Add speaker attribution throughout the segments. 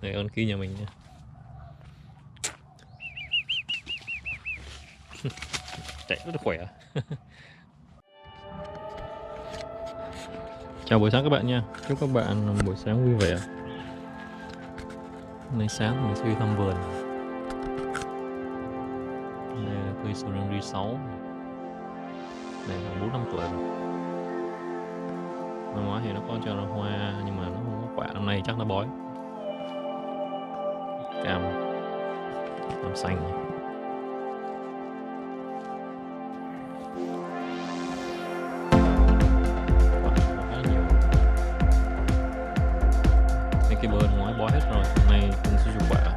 Speaker 1: Này con kia nhà mình nha. Chạy rất là khỏe. Chào buổi sáng các bạn nha. Chúc các bạn buổi sáng vui vẻ. Hôm nay sáng mình sẽ đi thăm vườn. Đây là cây sầu riêng ri 6. Đây là 4-5 tuổi rồi. Năm ngoái thì nó có cho ra hoa nhưng mà nó không có quả, năm nay chắc nó bói. Cam xanh này. Cái bơ ngoái bó hết rồi, hôm nay cũng sẽ chục quả.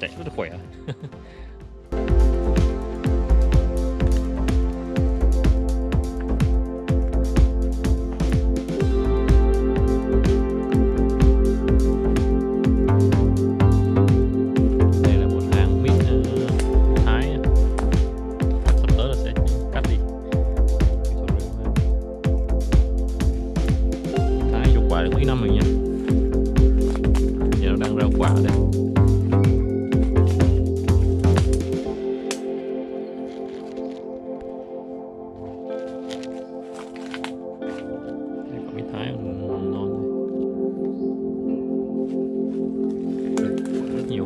Speaker 1: Trẻ rất là khỏe. Đây là một hàng mít Thái nha. Sắp tới là sẽ cắt đi. Thái cho quả được mấy năm rồi nha. Giờ nó đang ra quả đây. Đây quả mít Thái ngon rất nhiều.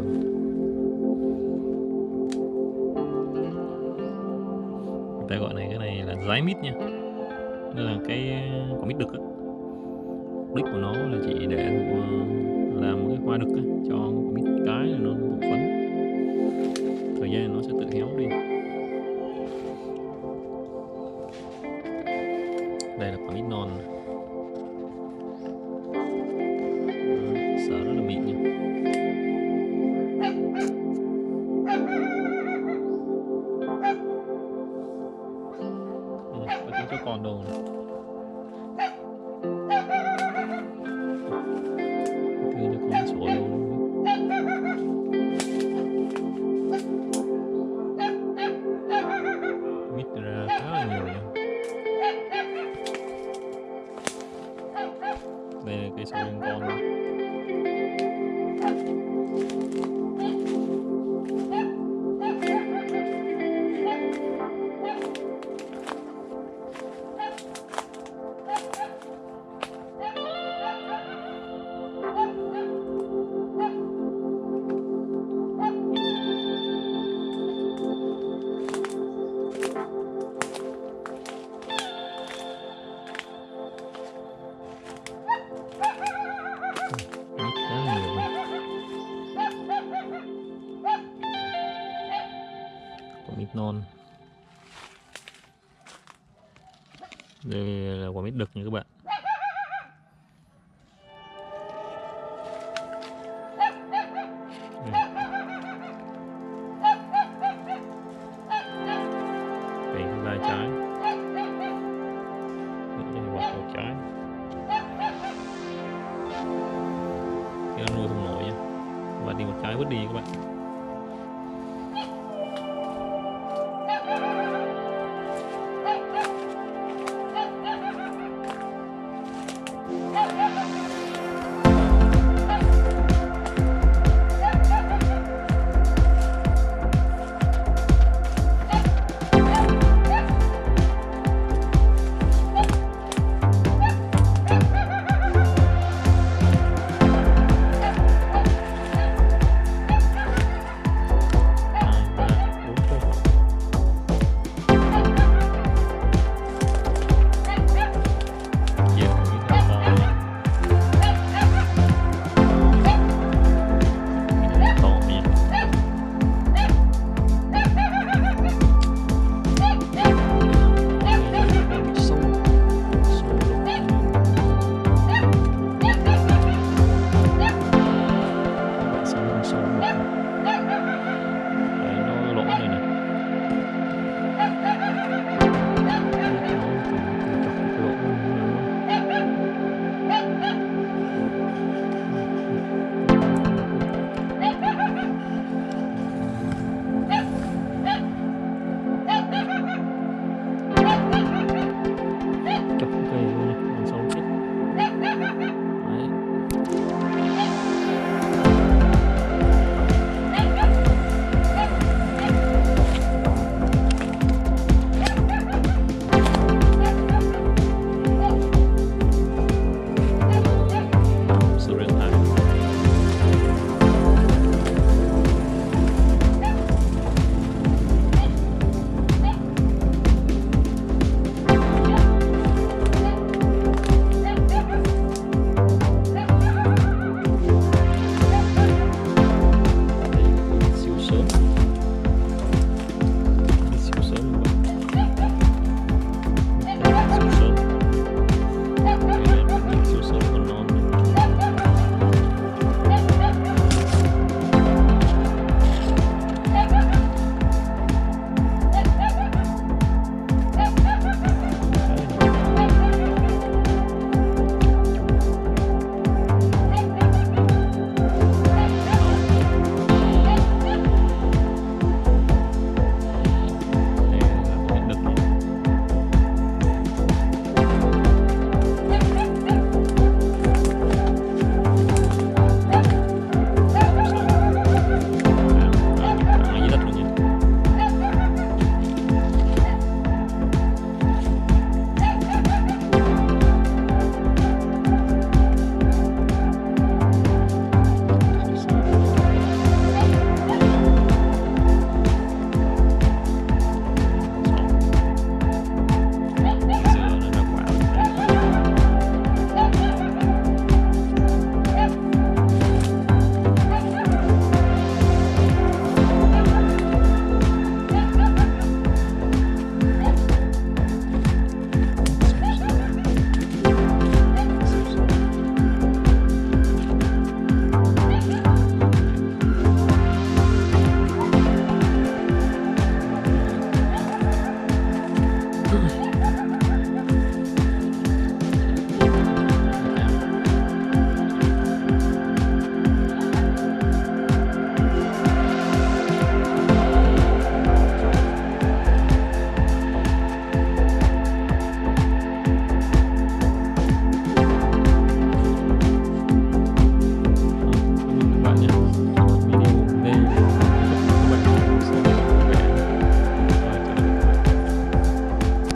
Speaker 1: Người ta gọi này, cái này là dái mít nha. Đây là cái quả mít đực á. Mục đích của nó là chỉ để làm một cái hoa đực á, cho quả mít cái nó thụ phấn. Thời gian nó sẽ tự héo đi. Đây là quả mít non. Sờ rất là mịn nha. Có tiếng chó con đâu này. Thứ cho con sủa đâu nữa. Mít ra khá là nhiều nha. Đây là cây sầu riêng con. Quả mít non. Đây là quả mít đực nha các bạn. Đây là trái. Đây là bọc vào trái. Cái nó nuôi không nổi nha. Và đi một trái vứt đi các bạn.